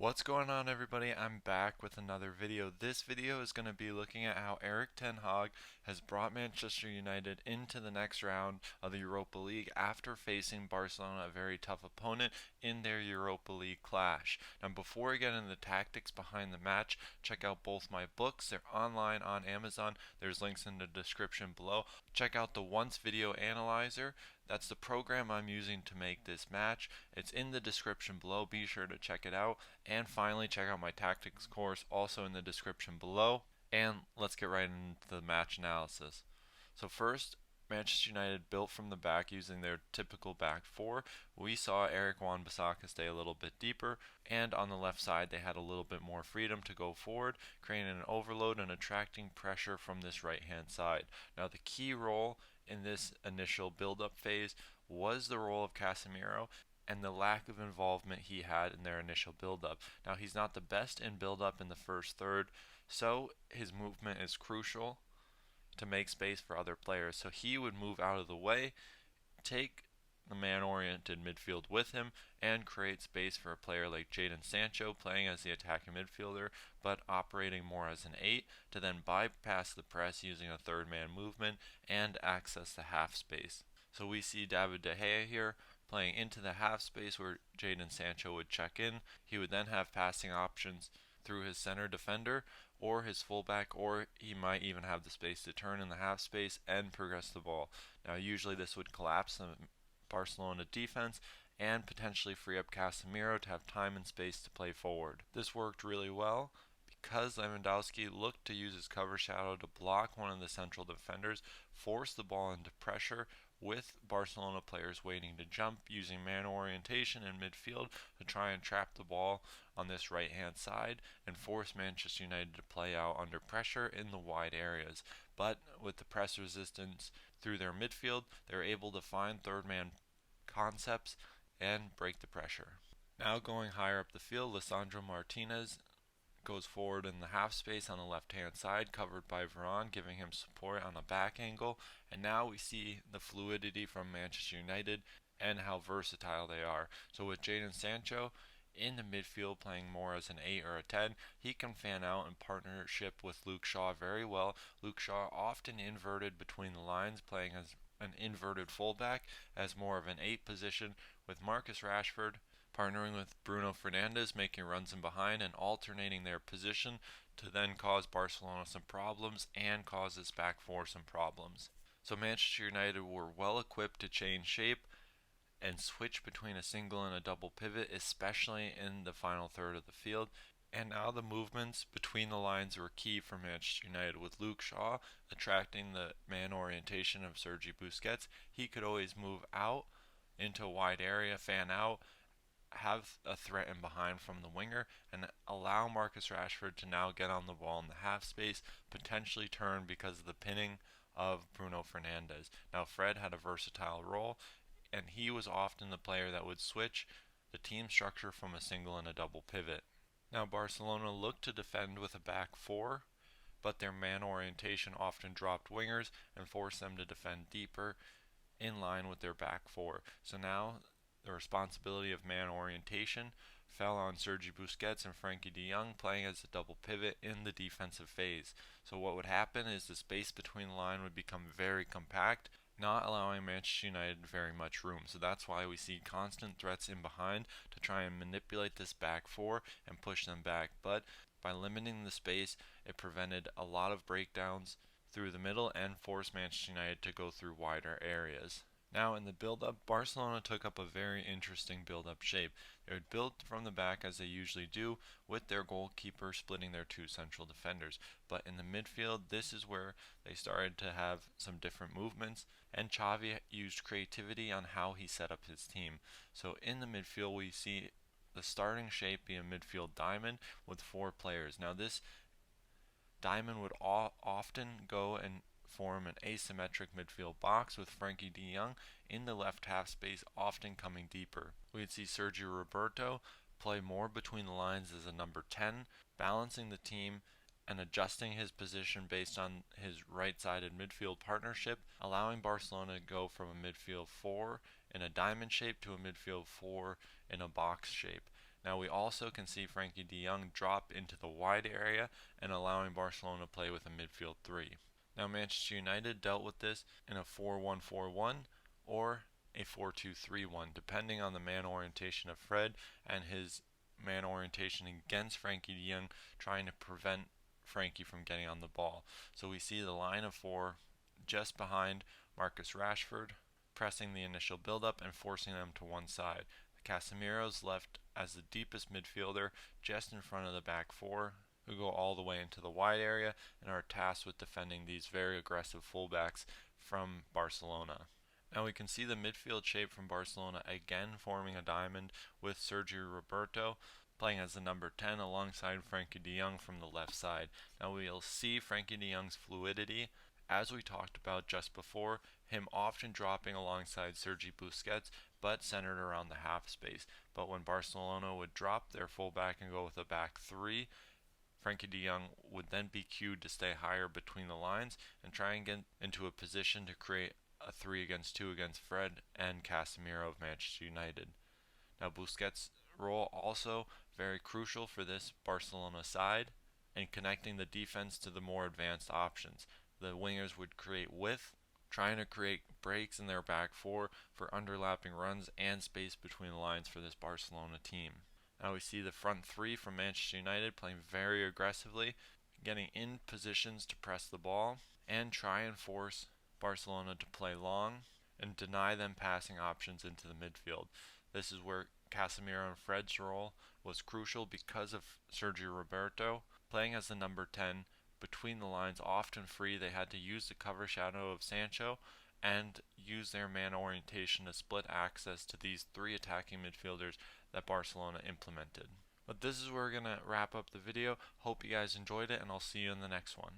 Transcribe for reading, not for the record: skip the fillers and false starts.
What's going on, everybody? I'm back with another video. This video is going to be looking at how Erik ten Hag has brought Manchester United into the next round of the Europa League after facing Barcelona, a very tough opponent, in their Europa League clash. Now, before we get into the tactics behind the match, check out both my books. They're online on Amazon. There's links in the description below. Check out the Once Video Analyzer. That's the program I'm using to make this match. It's in the description below. Be sure to check it out. And finally, check out my tactics course, also in the description below. And let's get right into the match analysis. So first, Manchester United built from the back using their typical back four. We saw Erik Wan-Bissaka stay a little bit deeper, and on the left side they had a little bit more freedom to go forward, creating an overload and attracting pressure from this right hand side. Now the key role in this initial build-up phase was the role of Casemiro and the lack of involvement he had in their initial build-up. Now he's not the best in build-up in the first third, so his movement is crucial to make space for other players. So he would move out of the way, take the man-oriented midfield with him, and create space for a player like Jadon Sancho playing as the attacking midfielder but operating more as an 8 to then bypass the press using a third man movement and access the half space. So we see David De Gea here playing into the half space where Jadon Sancho would check in. He would then have passing options through his center defender or his fullback, or he might even have the space to turn in the half space and progress the ball. Now usually this would collapse the Barcelona defense and potentially free up Casemiro to have time and space to play forward. This worked really well because Lewandowski looked to use his cover shadow to block one of the central defenders, force the ball into pressure, with Barcelona players waiting to jump, using man orientation in midfield to try and trap the ball on this right hand side and force Manchester United to play out under pressure in the wide areas. But with the press resistance through their midfield, they're able to find third man concepts and break the pressure. Now going higher up the field, Lisandro Martinez goes forward in the half space on the left hand side, covered by Varane, giving him support on the back angle. And now we see the fluidity from Manchester United and how versatile they are. So with Jadon Sancho in the midfield playing more as an 8 or a 10, he can fan out in partnership with Luke Shaw very well. Luke Shaw often inverted between the lines, playing as an inverted fullback as more of an 8 position, with Marcus Rashford partnering with Bruno Fernandes, making runs in behind and alternating their position to then cause Barcelona some problems and cause this back four some problems. So Manchester United were well equipped to change shape and switch between a single and a double pivot, especially in the final third of the field. And now the movements between the lines were key for Manchester United, with Luke Shaw attracting the man orientation of Sergi Busquets. He could always move out into a wide area, fan out, have a threat in behind from the winger, and allow Marcus Rashford to now get on the ball in the half space, potentially turn because of the pinning of Bruno Fernandes. Now Fred had a versatile role, and he was often the player that would switch the team structure from a single and a double pivot. Now Barcelona looked to defend with a back four, but their man orientation often dropped wingers and forced them to defend deeper in line with their back four. So now the responsibility of man orientation fell on Sergi Busquets and Frenkie de Jong, playing as a double pivot in the defensive phase. So what would happen is the space between the line would become very compact, not allowing Manchester United very much room. So that's why we see constant threats in behind to try and manipulate this back four and push them back. But by limiting the space, it prevented a lot of breakdowns through the middle and forced Manchester United to go through wider areas. Now in the build-up, Barcelona took up a very interesting build-up shape. They would build from the back as they usually do, with their goalkeeper splitting their two central defenders. But in the midfield, this is where they started to have some different movements, and Xavi used creativity on how he set up his team. So in the midfield, we see the starting shape be a midfield diamond with 4 players. Now this diamond would often go and form an asymmetric midfield box, with Frenkie de Jong in the left half space, often coming deeper. We'd see Sergio Roberto play more between the lines as a number 10, balancing the team and adjusting his position based on his right-sided midfield partnership, allowing Barcelona to go from a midfield 4 in a diamond shape to a midfield 4 in a box shape. Now we also can see Frankie de Jong drop into the wide area and allowing Barcelona to play with a midfield three. Now Manchester United dealt with this in a 4-1-4-1 or a 4-2-3-1, depending on the man orientation of Fred and his man orientation against Frankie de Jong, trying to prevent Frankie from getting on the ball. So we see the line of four just behind Marcus Rashford, pressing the initial build-up and forcing them to one side. Casemiro's left as the deepest midfielder, just in front of the back four, who go all the way into the wide area and are tasked with defending these very aggressive fullbacks from Barcelona. Now we can see the midfield shape from Barcelona again forming a diamond with Sergio Roberto playing as the number 10 alongside Frankie de Jong from the left side. Now we'll see Frankie de Jong's fluidity, as we talked about just before, him often dropping alongside Sergi Busquets but centered around the half space. But when Barcelona would drop their fullback and go with a back three, Frankie de Jong would then be cued to stay higher between the lines and try and get into a position to create a 3 against 2 against Fred and Casemiro of Manchester United. Now Busquets' role also very crucial for this Barcelona side in connecting the defense to the more advanced options. The wingers would create width, trying to create breaks in their back four for underlapping runs and space between the lines for this Barcelona team. Now we see the front three from Manchester United playing very aggressively, getting in positions to press the ball and try and force Barcelona to play long and deny them passing options into the midfield. This is where Casemiro and Fred's role was crucial because of Sergio Roberto playing as the number 10 between the lines, often free. They had to use the cover shadow of Sancho and use their man orientation to split access to these three attacking midfielders that Barcelona implemented. But this is where we're going to wrap up the video. Hope you guys enjoyed it, and I'll see you in the next one.